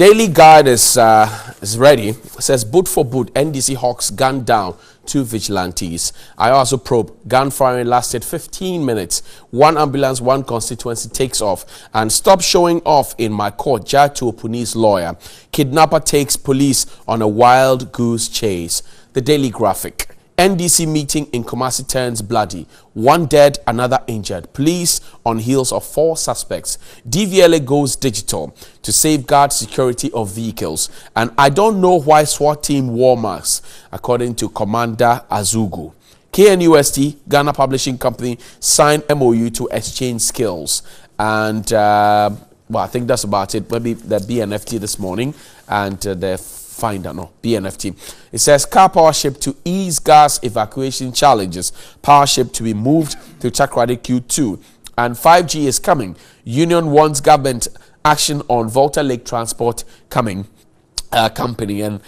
Daily Guide is ready. It says, boot for boot, NDC Hawks gunned down 2 vigilantes. I also probe. Gunfiring lasted 15 minutes. 1 ambulance, 1 constituency takes off. And stop showing off in my court. Jatu Opuni's lawyer. Kidnapper takes police on a wild goose chase. The Daily Graphic. NDC meeting in Kumasi turns bloody. 1 dead, another injured. Police on heels of 4 suspects. DVLA goes digital to safeguard security of vehicles. And I don't know why SWAT team wore masks, according to Commander Azugu. KNUST, Ghana Publishing Company, signed MOU to exchange skills. And, well, I think that's about it. Maybe the BNFT this morning and the Finder, no, BNFT. It says car power ship to ease gas evacuation challenges. Power ship to be moved to Chakradi Q2. And 5G is coming. Union wants government action on Volta Lake Transport coming. Company, and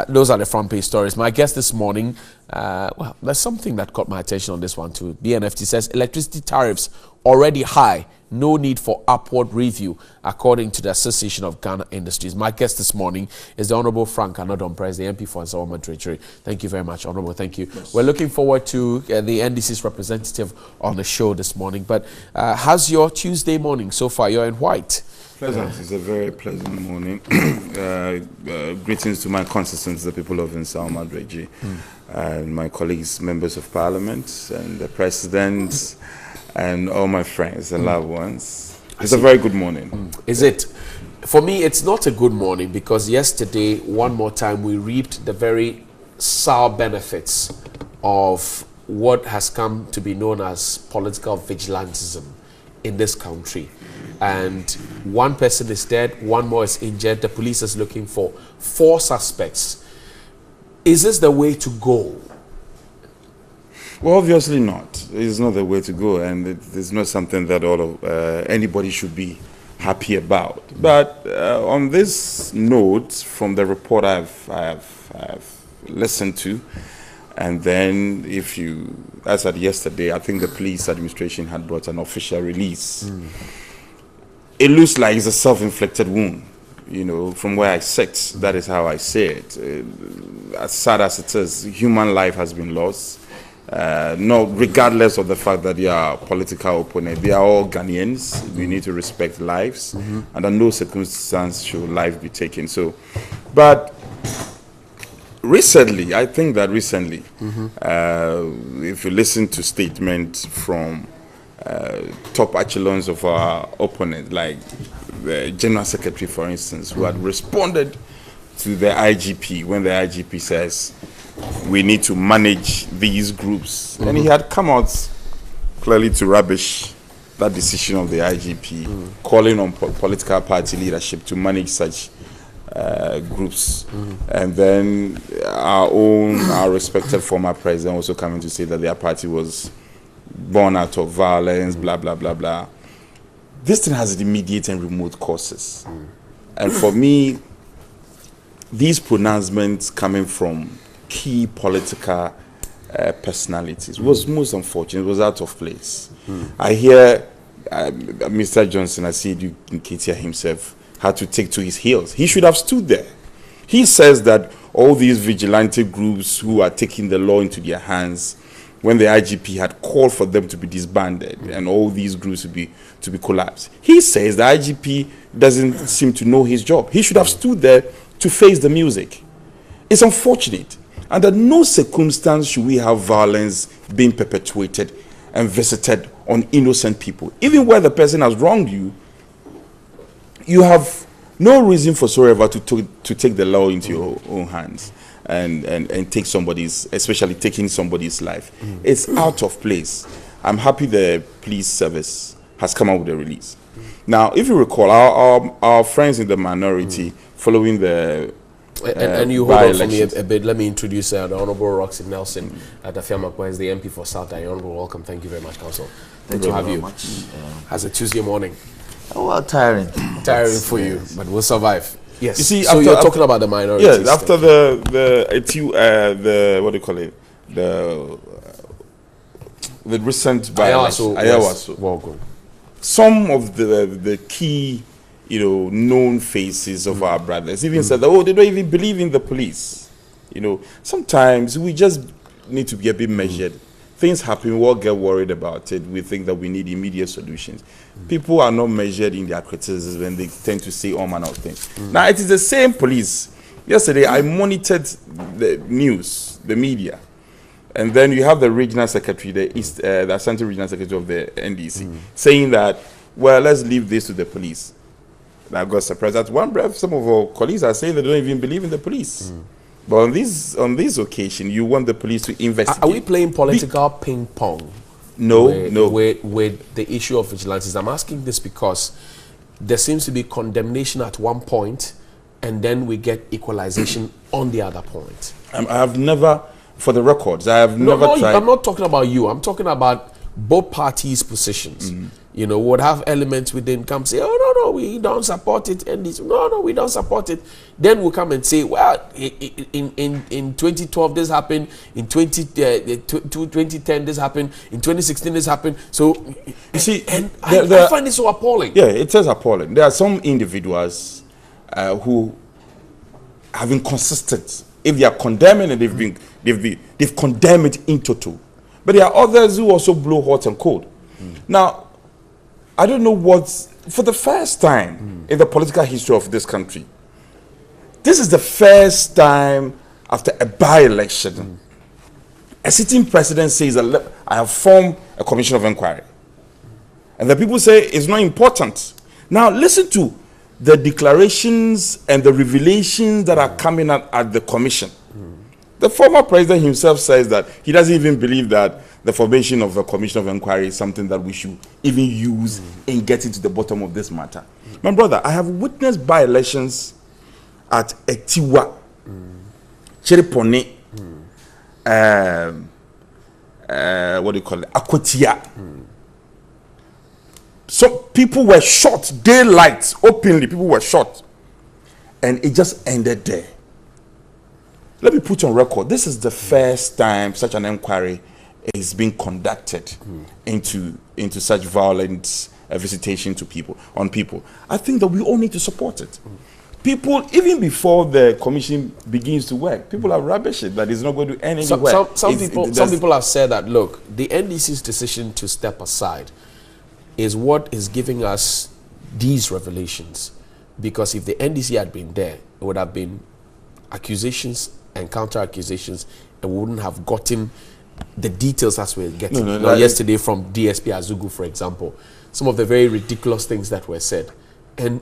those are the front page stories. My guest this morning, well, there's something that caught my attention on this one too. BNFT says electricity tariffs already high, no need for upward review, according to the Association of Ghana Industries. My guest this morning is the Honorable Frank Anodon Price, the MP for Nsawama Treasury. Thank you very much, Honorable. Thank you. Yes. We're looking forward to the NDC's representative on the show this morning. But how's your Tuesday morning so far? You're in white. Pleasant. It's a very pleasant morning. Greetings to my constituents, the people of Nsawama Treasury, and my colleagues, members of parliament, and the president, and all my friends and loved ones. It's a very good morning. Is it? For me, it's not a good morning because yesterday, one more time, we reaped the very sour benefits of what has come to be known as political vigilantism in this country. And 1 person is dead, 1 more is injured. The police is looking for 4 suspects. Is this the way to go? Well, obviously not. It's not the way to go, and it's not something that all of anybody should be happy about. But on this note, from the report I've listened to, and then if you, as at yesterday, I think the police administration had brought an official release. It looks like it's a self-inflicted wound. You know, from where I sit, that is how I see it. As sad as it is, human life has been lost. No, regardless of the fact that they are political opponents, they are all Ghanaians. We need to respect lives, and under no circumstance should life be taken. So, but recently, I think that recently, if you listen to statements from top echelons of our opponents, like the General Secretary, for instance, who had responded to the IGP when the IGP says we need to manage these groups. And he had come out clearly to rubbish that decision of the IGP, calling on political party leadership to manage such groups. And then our respected former president also coming to say that their party was born out of violence, blah, blah, blah, blah. This thing has immediate and remote causes. And for me, these pronouncements coming from key political personalities was most unfortunate. It was out of place. I hear Mr. Johnson, I see you in Ketia himself, had to take to his heels. He should have stood there. He says that all these vigilante groups who are taking the law into their hands, when the IGP had called for them to be disbanded and all these groups to be collapsed, he says the IGP doesn't seem to know his job. He should have stood there to face the music. It's unfortunate. Under no circumstance should we have violence being perpetuated and visited on innocent people. Even where the person has wronged you, you have no reason whatsoever to take the law into your own hands and take somebody's, especially taking somebody's life. It's out of place. I'm happy the police service has come out with a release. Now, if you recall, our friends in the minority following the and you hold on for me a bit. Let me introduce the Honorable Roxy Nelson at Afiamakwa is the MP for South. Honorable, welcome. Thank you very much, Council. Good to have you. As a Tuesday morning. Oh, well, tiring. Tiring for you, but we'll survive. Yes. You see, so you're talking about the minorities. Yes, after the what do you call it? The recent violence. Ayawaso. Some of the key known faces of our brothers. Even said that, oh, they don't even believe in the police. Sometimes we just need to be a bit measured. Things happen, we all get worried about it. We think that we need immediate solutions. People are not measured in their criticism and they tend to say all manner of things. Now, it is the same police. Yesterday, I monitored the news, the media. And then you have the regional secretary, the Ashanti regional secretary of the NDC, saying that, well, let's leave this to the police. And I got surprised. At one breath, some of our colleagues are saying they don't even believe in the police. But on this occasion, you want the police to investigate. Are we playing political ping pong? No. With the issue of vigilantes. I'm asking this because there seems to be condemnation at one point, and then we get equalization on the other point. I have never, for the records, I have never tried. I'm not talking about you. I'm talking about both parties' positions. Would have elements within come say, oh, no, we don't support it. And this, no, we don't support it. Then we'll come and say, well, in 2012 this happened, in 2010 this happened, in 2016 this happened. So, you see, I find it so appalling. Yeah, it is appalling. There are some individuals who have been consistent. If they are condemning it, they've condemned it in total. But there are others who also blow hot and cold. Now, I don't know what's, for the first time in the political history of this country, this is the first time after a by-election, a sitting president says, I have formed a commission of inquiry. And the people say it's not important. Now, listen to the declarations and the revelations that are coming out at the commission. The former president himself says that he doesn't even believe that the formation of a commission of inquiry is something that we should even use in getting to the bottom of this matter. My brother, I have witnessed by-elections at Etiwa, Cheripone, what do you call it, Akwatia. So people were shot, daylight, openly, people were shot. And it just ended there. Let me put on record, this is the first time such an inquiry is being conducted into such violent visitation to people, on people. I think that we all need to support it. People, even before the commission begins to work, people are rubbish it, that it's not going to end anywhere. Some people have said that, look, the NDC's decision to step aside is what is giving us these revelations. Because if the NDC had been there, it would have been accusations and counter-accusations, and we wouldn't have gotten the details as we're getting. Yesterday from DSP Azugu, for example, some of the very ridiculous things that were said. And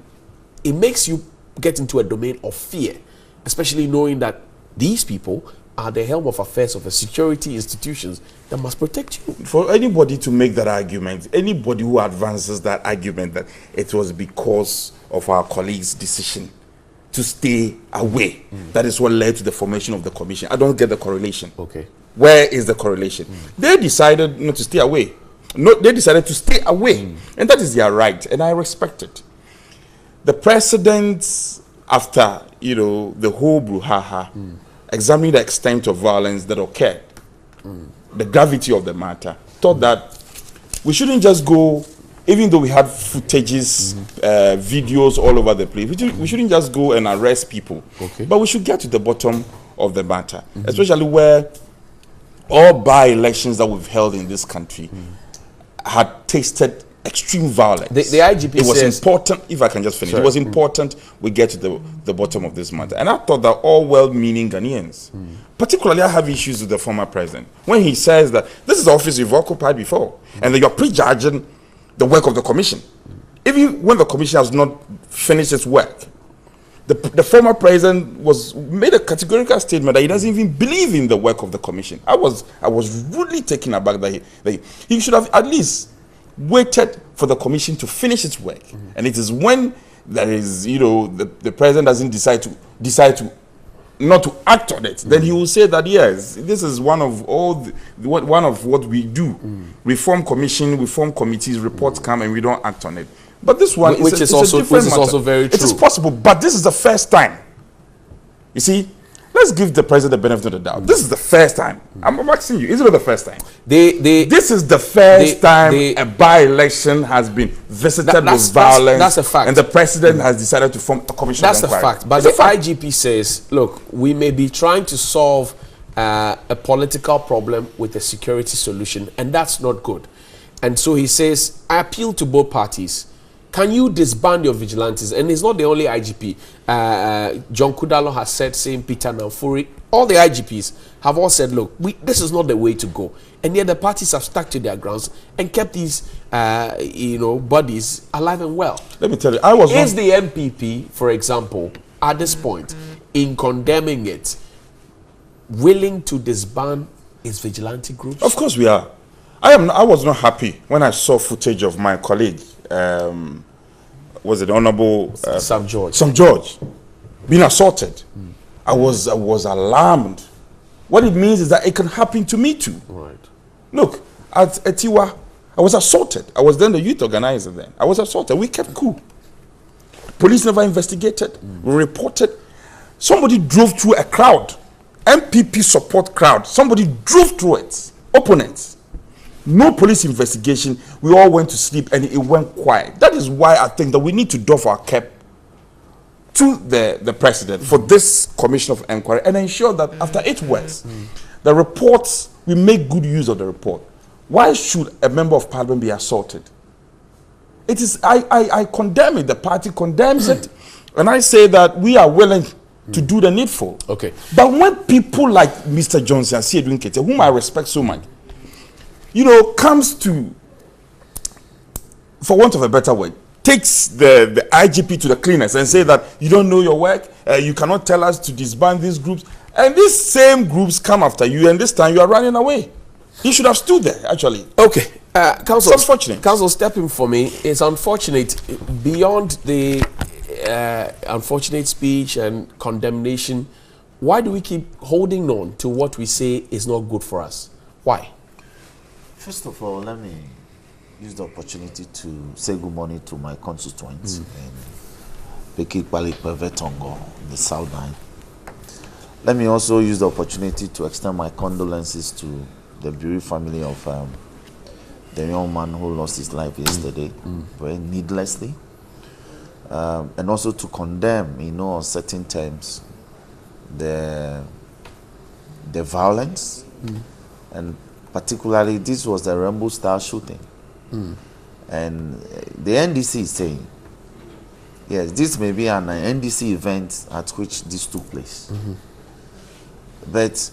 it makes you get into a domain of fear, especially knowing that these people are the helm of affairs of the security institutions that must protect you. For anybody to make that argument, anybody who advances that argument that it was because of our colleagues' decision to stay away, that is what led to the formation of the commission. I don't get the correlation. Okay. Where is the correlation? They decided not to stay away. No, they decided to stay away. And that is their right, and I respect it. The president, after, the whole brouhaha, examining the extent of violence that occurred, the gravity of the matter, thought that we shouldn't just go, even though we had footages, videos all over the place, we shouldn't just go and arrest people. Okay. But we should get to the bottom of the matter, especially where all by-elections that we've held in this country had tasted extreme violence. The IGP it was says, important, if I can just finish, it was important we get to the bottom of this matter. And I thought that all well-meaning Ghanaians, particularly I have issues with the former president, when he says that this is the office you've occupied before, and that you're prejudging the work of the commission. Even when the commission has not finished its work, the former president made a categorical statement that he doesn't even believe in the work of the commission. I was really taken aback that he should have at least waited for the commission to finish its work. And it is when there is, the president doesn't decide to not to act on it, then he will say that yes, this is one of what we do. We form commission, we form committees, reports come, and we don't act on it. But this one is also very true. It is possible, but this is the first time. You see, let's give the president the benefit of the doubt. This is the first time. I'm asking you, is it not the first time? This is the first time a by-election has been visited with violence. That's a fact. And the president has decided to form a commission of inquiry. That's a fact. But the IGP says, look, we may be trying to solve a political problem with a security solution, and that's not good. And so he says, I appeal to both parties. Can you disband your vigilantes? And he's not the only IGP. John Kudalo has said, same Peter Namfuri. All the IGPs have all said, look, this is not the way to go. And yet the parties have stuck to their grounds and kept these, bodies alive and well. Let me tell you, Is the MPP, for example, at this point, in condemning it, willing to disband its vigilante groups? Of course we are. I was not happy when I saw footage of my colleague, was it Honorable Sam George being assaulted. I was alarmed. What it means is that it can happen to me too. Right. Look, at Etiwa, I was assaulted. I was then the youth organizer then. I was assaulted. We kept cool. Police never investigated. We reported. Somebody drove through a crowd. MPP support crowd. Somebody drove through it. Opponents. No police investigation. We all went to sleep and it went quiet. That is why I think that we need to doff our cap to the president for this commission of inquiry and ensure that after 8 weeks, the reports, we make good use of the report. Why should a member of parliament be assaulted? It is, I condemn it. The party condemns it. And I say that we are willing to do the needful. Okay. But when people like Mr. Johnson, whom I respect so much, comes to, for want of a better word, takes the IGP to the cleaners and say that you don't know your work, you cannot tell us to disband these groups, and these same groups come after you, and this time you are running away. He should have stood there, actually. Okay. Council, it's unfortunate. Council, stepping for me, it's unfortunate. Beyond the unfortunate speech and condemnation, why do we keep holding on to what we say is not good for us? Why? First of all, let me use the opportunity to say good morning to my constituents in Peki Kpali Pevetongo in the South Line. Let me also use the opportunity to extend my condolences to the bereaved family of the young man who lost his life yesterday, very needlessly. And also to condemn, on certain terms, the violence, and particularly this was the Rainbow Star shooting. And the NDC is saying, yes, this may be an NDC event at which this took place. But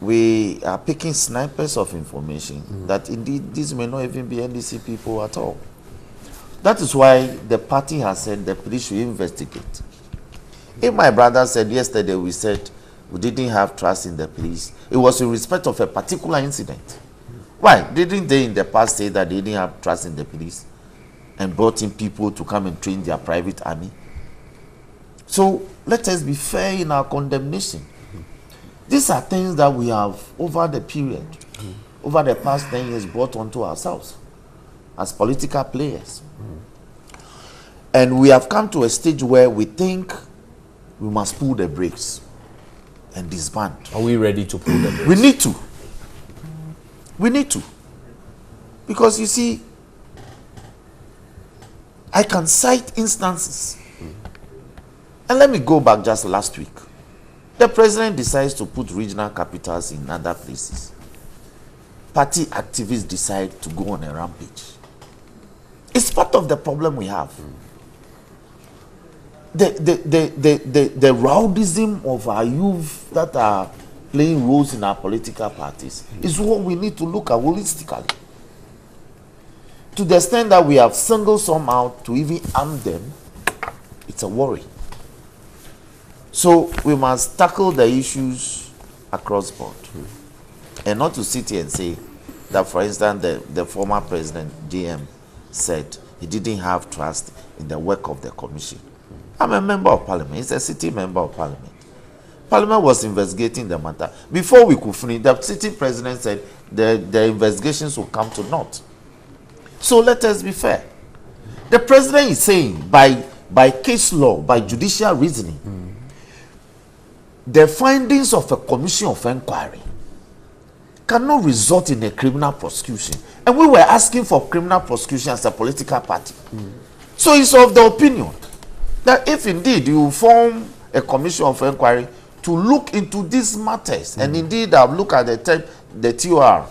we are picking snipers of information that indeed this may not even be NDC people at all. That is why the party has said the police should investigate. If my brother said yesterday, we said we didn't have trust in the police, it was in respect of a particular incident. Why? Didn't they in the past say that they didn't have trust in the police and brought in people to come and train their private army? So let us be fair in our condemnation. These are things that we have, over the period, over the past 10 years, brought onto ourselves as political players. And we have come to a stage where we think we must pull the brakes and disband. Are we ready to pull the brakes? We need to. We need to. Because you see, I can cite instances. And let me go back just last week. The president decides to put regional capitals in other places. Party activists decide to go on a rampage. It's part of the problem we have. The rowdyism of our youth that are playing roles in our political parties is what we need to look at holistically. To the extent that we have singled some out to even arm them, it's a worry. So we must tackle the issues across board. And not to sit here and say that, for instance, the former president, DM, said he didn't have trust in the work of the commission. I'm a member of parliament. He's a city member of parliament. Parliament was investigating the matter. Before we could finish, the city president said the investigations will come to naught. So let us be fair. The president is saying by case law, by judicial reasoning, the findings of a commission of inquiry cannot result in a criminal prosecution. And we were asking for criminal prosecution as a political party. So it's of the opinion that if indeed you form a commission of inquiry to look into these matters, and indeed I've looked at the TOR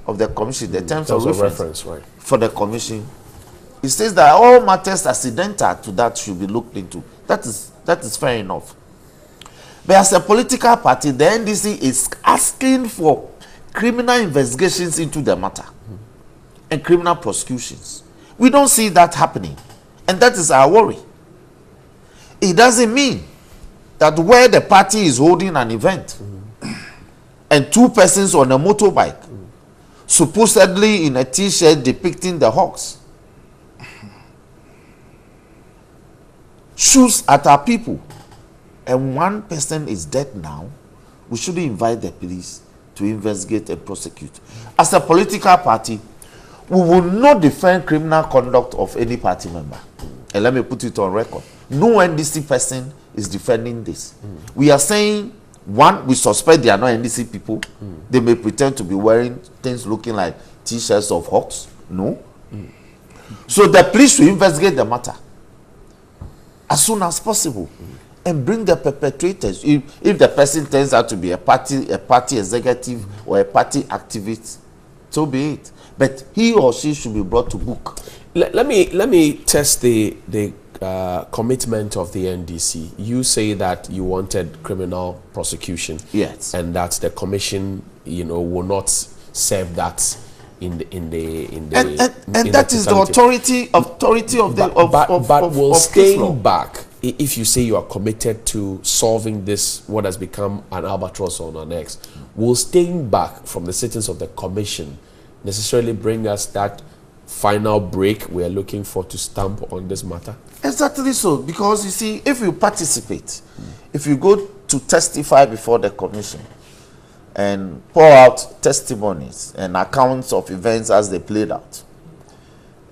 of the commission, the terms of reference right, for the commission, it says that all matters accidental to that should be looked into. That is fair enough. But as a political party, the NDC is asking for criminal investigations into the matter and criminal prosecutions. We don't see that happening, and that is our worry. It doesn't mean that where the party is holding an event and two persons on a motorbike supposedly in a t-shirt depicting the Hawks shoots at our people and one person is dead now, we shouldn't invite the police to investigate and prosecute. As a political party, we will not defend criminal conduct of any party member. And let me put it on record. No NDC person is defending this. We are saying, one, we suspect they are not NDC people. They may pretend to be wearing things looking like t-shirts of Hawks. No. So the police should investigate the matter as soon as possible and bring the perpetrators. If the person turns out to be a party executive or a party activist, so be it. But he or she should be brought to book. Let me test the commitment of the NDC. You say that you wanted criminal prosecution, yes, and that the commission, will not serve that in the and that is the authority of the but will staying back. If you say you are committed to solving this, what has become an albatross on our necks, will staying back from the sittings of the commission necessarily bring us that final break we are looking for to stamp on this matter? Exactly so, because you see, if you participate, if you go to testify before the commission and pour out testimonies and accounts of events as they played out,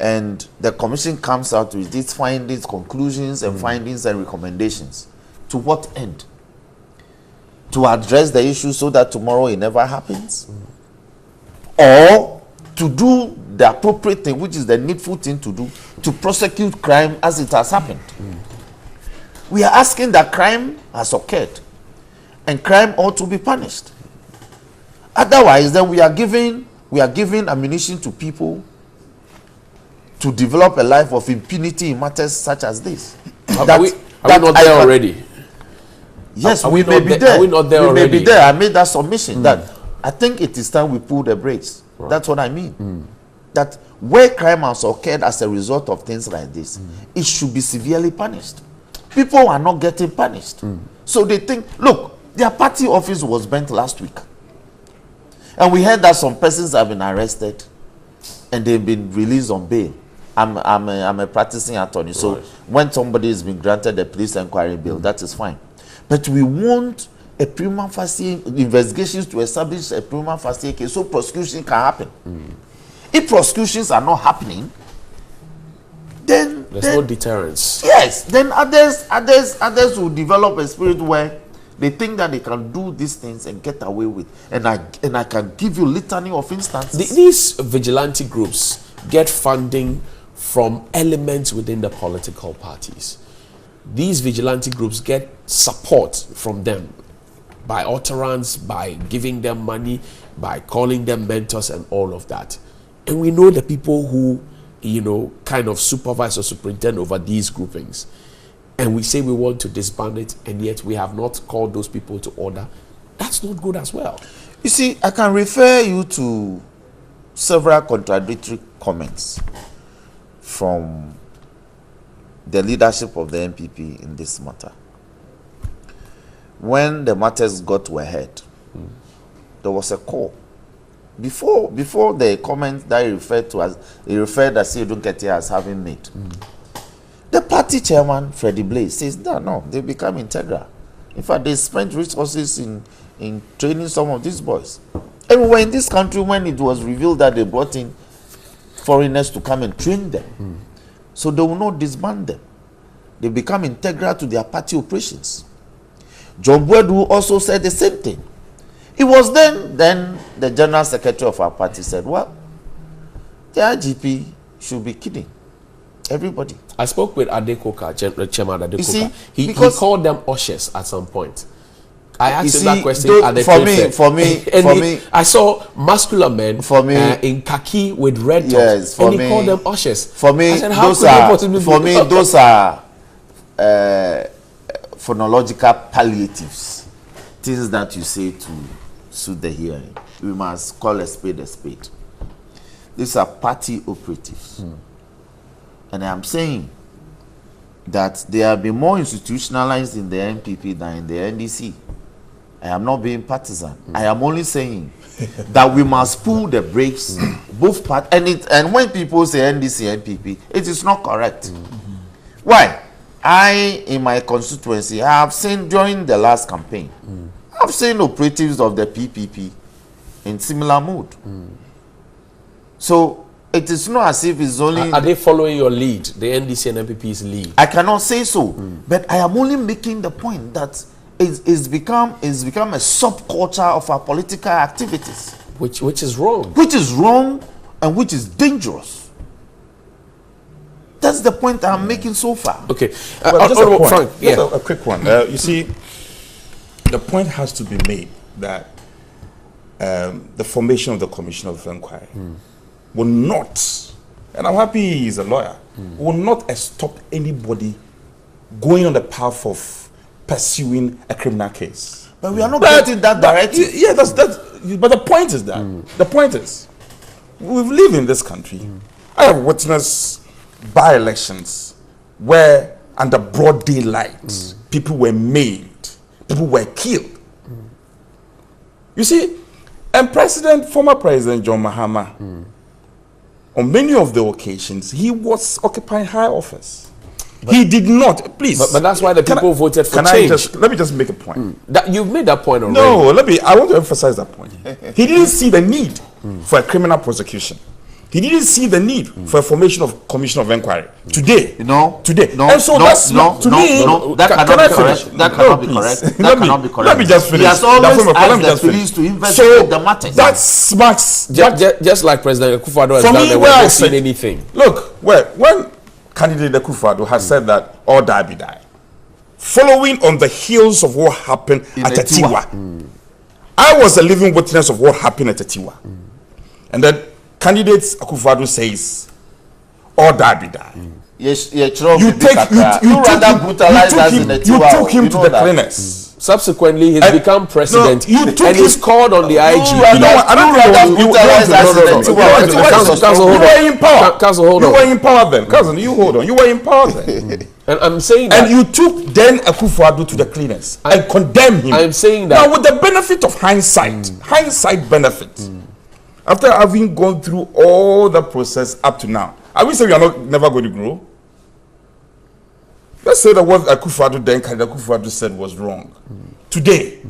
and the commission comes out with its findings, conclusions, and findings and recommendations, to what end? To address the issue so that tomorrow it never happens? Or to do the appropriate thing, which is the needful thing to do, to prosecute crime as it has happened? We are asking that crime has occurred and crime ought to be punished. Otherwise, then we are giving ammunition to people to develop a life of impunity in matters such as this. Are we not there already? Yes, are we may be there. Are we not there already? We may be there. I made that submission that I think it is time we pull the brakes. Right. That's what I mean. That where crime has occurred as a result of things like this, it should be severely punished. People are not getting punished. So they think, look, their party office was burnt last week. And we heard that some persons have been arrested and they've been released on bail. I'm a practicing attorney. So when somebody has been granted a police inquiry bail, that is fine. But we want a prima facie investigations to establish a prima facie case so prosecution can happen. If prosecutions are not happening, then there's no deterrence. Yes, then others will develop a spirit where they think that they can do these things and get away with. And I can give you litany of instances. These vigilante groups get funding from elements within the political parties. These vigilante groups get support from them by utterance, by giving them money, by calling them mentors and all of that. And we know the people who, kind of supervise or superintend over these groupings. And we say we want to disband it, and yet we have not called those people to order. That's not good as well. You see, I can refer you to several contradictory comments from the leadership of the NPP in this matter. When the matters got to a head, there was a call. Before the comment that he referred to as Seydou Nketiah as having made, the party chairman, Freddie Blaze, says, no, they become integral. In fact, they spent resources in training some of these boys. And we were in this country when it was revealed that they brought in foreigners to come and train them. So they will not disband them. They become integral to their party operations. John Boadu also said the same thing. It was then the general secretary of our party said, well, the IGP should be kidding everybody. I spoke with Adekoka, Chairman Adekoka. You see, he called them ushers at some point. I asked him that question at the for me, I saw muscular men in khaki with red tops, and he called them ushers. For me, said, those are phonological palliatives, things that you say to suit the hearing. We must call a spade a spade. These are party operatives. And I'm saying that they have been more institutionalized in the NPP than in the NDC. I am not being partisan. I am only saying that we must pull the brakes, both parts. And when people say NDC, NPP, it is not correct. Why? In my constituency, I have seen during the last campaign, I've seen operatives of the PPP in similar mood. So it is not as if it's only... Are they following your lead, the NDC and NPP's lead? I cannot say so, but I am only making the point that it's become a subculture of our political activities. Which is wrong. Which is wrong and which is dangerous. That's the point I'm making so far. Okay. Well, just a point. Frank, just a quick one. You see, the point has to be made that the formation of the Commission of Inquiry will not, and I'm happy he's a lawyer, will not stop anybody going on the path of pursuing a criminal case. But we are not getting that directive. Yeah, that's but the point is that the point is we live in this country. I have witnessed by-elections where under broad daylight people were maimed, people were killed. You see, and former President John Mahama, on many of the occasions, he was occupying high office. But he did not, please. But that's why the people voted for change. Let me just make a point. That you've made that point already. No, I want to emphasize that point. He didn't see the need for a criminal prosecution. He didn't see the need for a formation of Commission of Inquiry. Today. Today. And so that's not, to me, that cannot be correct. That cannot be correct. That cannot be correct. Let me just finish. He has always asked the police to investigate the matters. That smacks. Just like President Akufo-Addo has done, they were not seeing anything. Look, when candidate Akufo-Addo has said that all die be die, following on the heels of what happened at Atiwa, I was a living witness of what happened at Atiwa. And then candidate Akufo-Addo says all die be die. You took him to the cleaners. Subsequently, he's become president and he's called on the IG. Council, hold on. You were in power then. Cousin, you hold on. You were in power then. And I'm saying that. And you took then Akufo-Addo to the cleaners and condemned him. I'm saying that. Now, with the benefit of hindsight benefit, after having gone through all the process up to now, I will say we are never going to grow. Let's say that what Akufo-Addo then Akufo-Addo said was wrong. Today,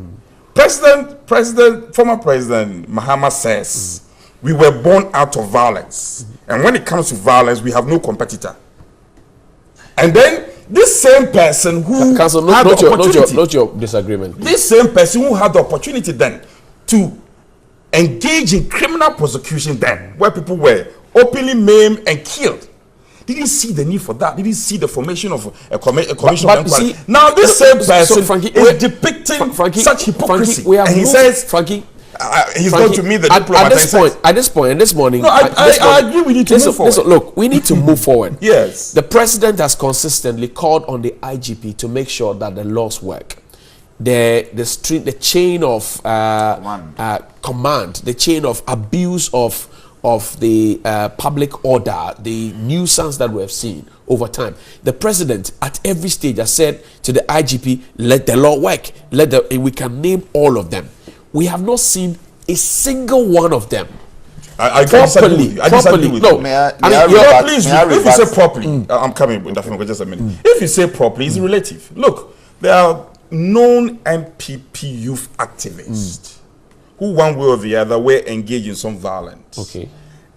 former President Mahama says we were born out of violence, and when it comes to violence, we have no competitor. And then this same person who Council, had the opportunity, not your disagreement. This same person who had the opportunity then to engage in criminal prosecution then, where people were openly maimed and killed, didn't see the need for that. Didn't see the formation of a commission of inquiry. Now this same person is depicting such hypocrisy. And he says, he's going to meet the diplomat. At this point, this morning, no, I agree. We need to move forward. Look, we need to move forward. Yes. The president has consistently called on the IGP to make sure that the laws work. The chain of command, the chain of abuse of the public order, the nuisance that we have seen over time. The president at every stage has said to the IGP, let the law work. We can name all of them. We have not seen a single one of them. I disagree with you. If you say properly, I'm coming with that for just a minute. If you say properly, it's relative. Look, there are known MPP youth activists who one way or the other were engaged in some violence. Okay.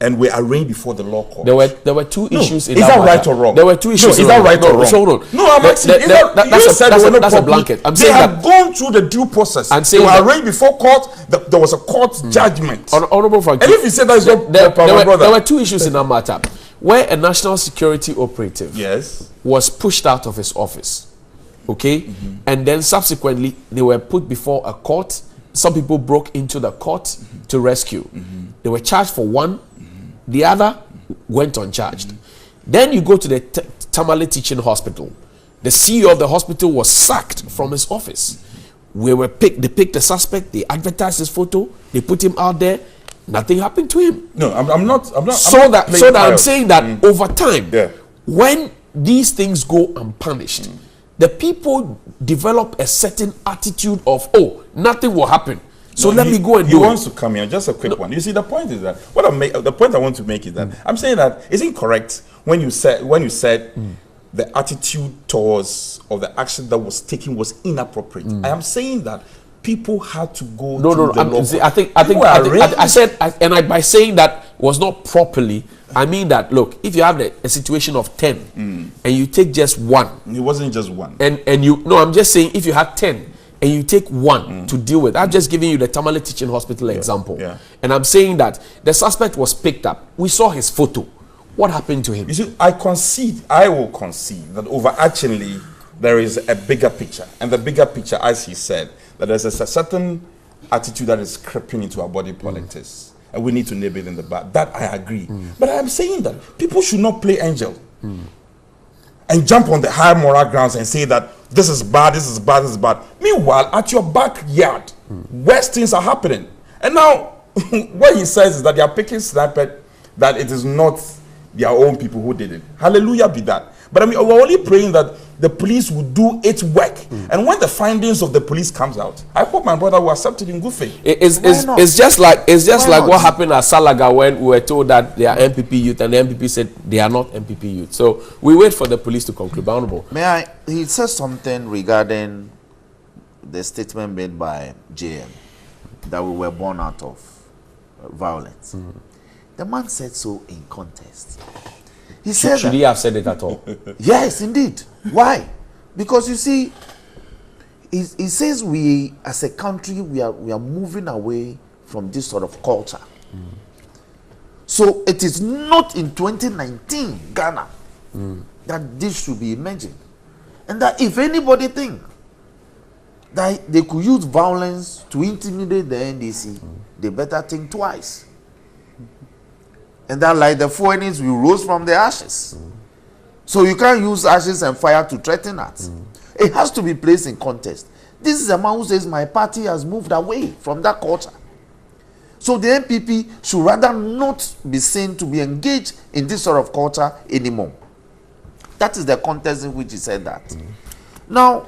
and were arraigned before the law court. There were two issues in is that that right matter. or wrong? There were two issues. No, is that right or wrong? So hold on. No, I'm asking. That's a blanket. I'm they saying have gone through the due process. They were arraigned before court. There was a court judgment. Honorable Frank, and if you say that is not there were two issues in that matter, where a national security operative was pushed out of his office, okay, and then subsequently they were put before a court. Some people broke into the court to rescue. They were charged for one, the other went uncharged. Then you go to the Tamale Teaching Hospital. The CEO of the hospital was sacked from his office. They picked the suspect, they advertised his photo, they put him out there. Nothing happened to him. No, I'm not. I'm saying that over time, when these things go unpunished, the people develop a certain attitude of, oh, nothing will happen. So let me go and do it. He wants to come here. Just a quick one. You see, the point is that the point I want to make is that I'm saying that is incorrect when you said the attitude towards or the action that was taken was inappropriate. I am saying that people had to go. By saying that was not properly. I mean that, look, if you have a situation of 10 and you take just one. It wasn't just one. I'm just saying if you have 10 and you take one to deal with. I'm just giving you the Tamale Teaching Hospital example. And I'm saying that the suspect was picked up. We saw his photo. What happened to him? You see, I will concede that overarchingly there is a bigger picture. And the bigger picture, as he said, that there's a certain attitude that is creeping into our body politics. And we need to nip it in the bud. That I agree. But I am saying that people should not play angel and jump on the high moral grounds and say that this is bad, this is bad, this is bad. Meanwhile, at your backyard, worse things are happening. And now, what he says is that they are picking snippet, that it is not their own people who did it. Hallelujah be that. But I mean, we're only praying that the police will do its work. And when the findings of the police comes out, I hope my brother will accept it in good faith. It's just like what happened at Salaga when we were told that they are MPP youth and the MPP said they are not MPP youth. So we wait for the police to conclude. Honorable. He said something regarding the statement made by JM that we were born out of violence. The man said so in contest. He said should he have said it at all? Yes, indeed. Why? Because you see, he says we as a country we are moving away from this sort of culture. So it is not in 2019 Ghana that this should be imagined, and that if anybody think that they could use violence to intimidate the NDC, they better think twice. And that, like the phoenix, we rose from the ashes. So you can't use ashes and fire to threaten us. It has to be placed in context. This is a man who says my party has moved away from that culture. So the NPP should rather not be seen to be engaged in this sort of culture anymore. That is the context in which he said that. Now,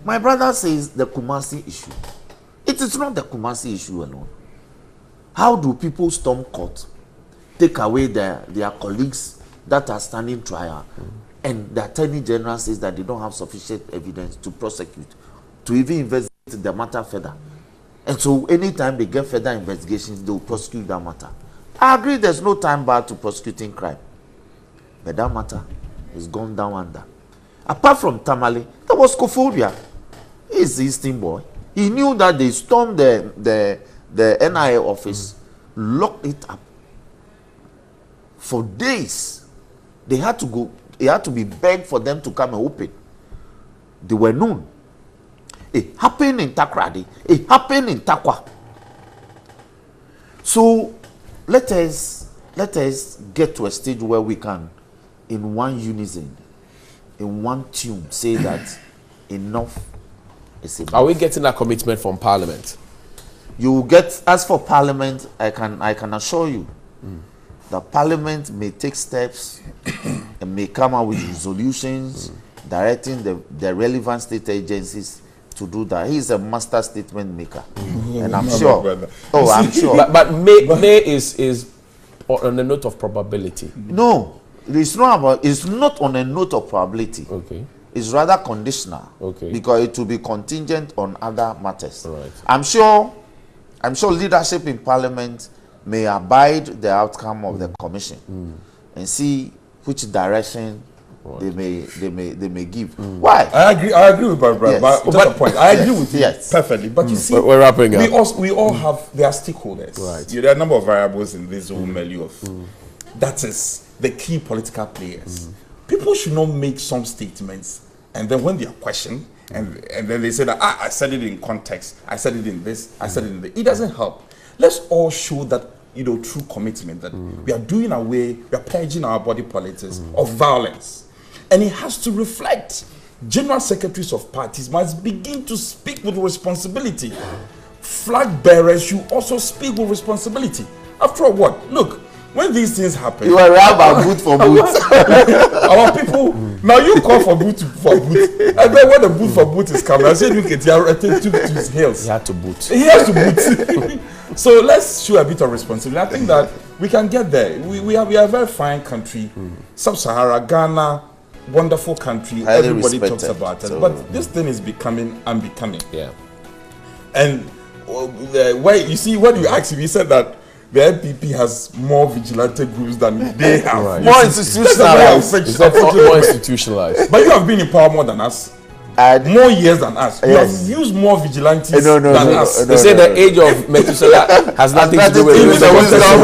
my brother says the Kumasi issue. It is not the Kumasi issue alone. How do people storm court, take away their colleagues that are standing trial, and the Attorney General says that they don't have sufficient evidence to prosecute, to even investigate the matter further. And so anytime they get further investigations, they will prosecute that matter. I agree there's no time bar to prosecuting crime. But that matter has gone down under. Apart from Tamale, there was Koforia. He's the Eastern boy. He knew that they stormed the NIA office, locked it up. For days, they had to go. It had to be begged for them to come and open. They were known. It happened in Takrady. It happened in Takwa. So let us get to a stage where we can, in one unison, in one tune, say that enough is enough. Are we getting that commitment from Parliament? You will get. As for Parliament, I can assure you. The Parliament may take steps and may come out with resolutions directing the relevant state agencies to do that. He is a master statement maker, and I'm sure. Oh, I'm sure. But May is on a note of probability. No, it's not about. It's not on a note of probability. Okay. It's rather conditional. Okay. Because it will be contingent on other matters. Right. I'm sure leadership in Parliament may abide the outcome of the commission and see which direction they may give. Why? I agree with my brother. Yes. But just a point. I agree with you Yes. perfectly. But you see, we're wrapping up. We all have their stakeholders. Right. There are a number of variables in this whole milieu of that is the key political players. People should not make some statements and then when they are questioned and then they say that I said it in context, I said it in this, I said it in this. It doesn't help. Let's all show that true commitment that we are doing away, we are purging our body politics of violence. And it has to reflect. General secretaries of parties must begin to speak with responsibility. Flag bearers should also speak with responsibility. After all, what? Look, when these things happen, You are about boot for boot. our people, now you call for boot for boot. And then when the boot for boot is coming, I said, look at to his heels. He had to boot. He has to boot. So let's show a bit of responsibility. I think that we can get there. We are a very fine country. Sub-Sahara, Ghana, wonderful country. Highly Everybody talks respected. about it. So, But this thing is becoming unbecoming. Yeah. And why you see, when you asked him, he said that the NPP has more vigilante groups than they have. Right. More That's institutionalized. the way It's not more institutionalized. But you have been in power more than us. And More years than us. You Yes. have used more vigilantes No, than us. They say the age of Methuselah has nothing to do with nothing to do wisdom. with wisdom.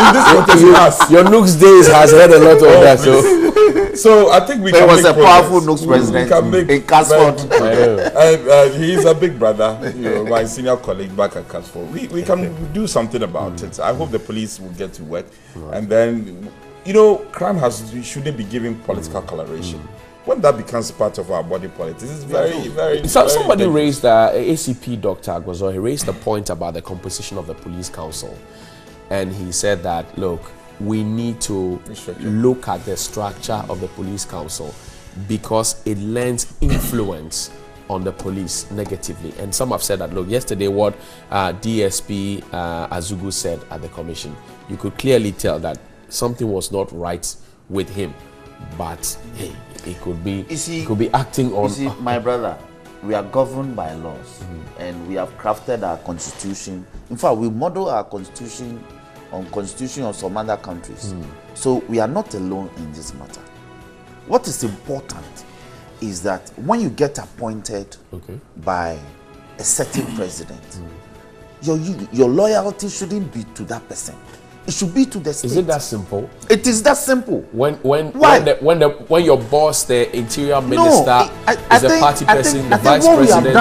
In this context, with us. Your Nook's days has heard a lot of that. So So I think we there can was make a powerful progress. Nooks president We can make in Casford. very good progress. He is a big brother, my senior colleague back at Casford. We can do something about it. I hope the police will get to work. And then, crime shouldn't be given political coloration. When that becomes part of our body politics, it's very, very. somebody very raised ACP Dr. Agbozo. He raised a point about the composition of the police council, and he said that look, we need to look at the structure of the police council because it lends influence on the police negatively. And some have said that look, yesterday what DSP Azugu said at the commission, you could clearly tell that something was not right with him, but hey, it could be acting on. You see, my brother, we are governed by laws, and we have crafted our constitution. In fact, we model our constitution on constitution of some other countries. So we are not alone in this matter. What is important is that when you get appointed by a certain president, your loyalty shouldn't be to that person. It should be to the state. Is it that simple? It is that simple. When your boss, the interior minister, is a party person, the vice president.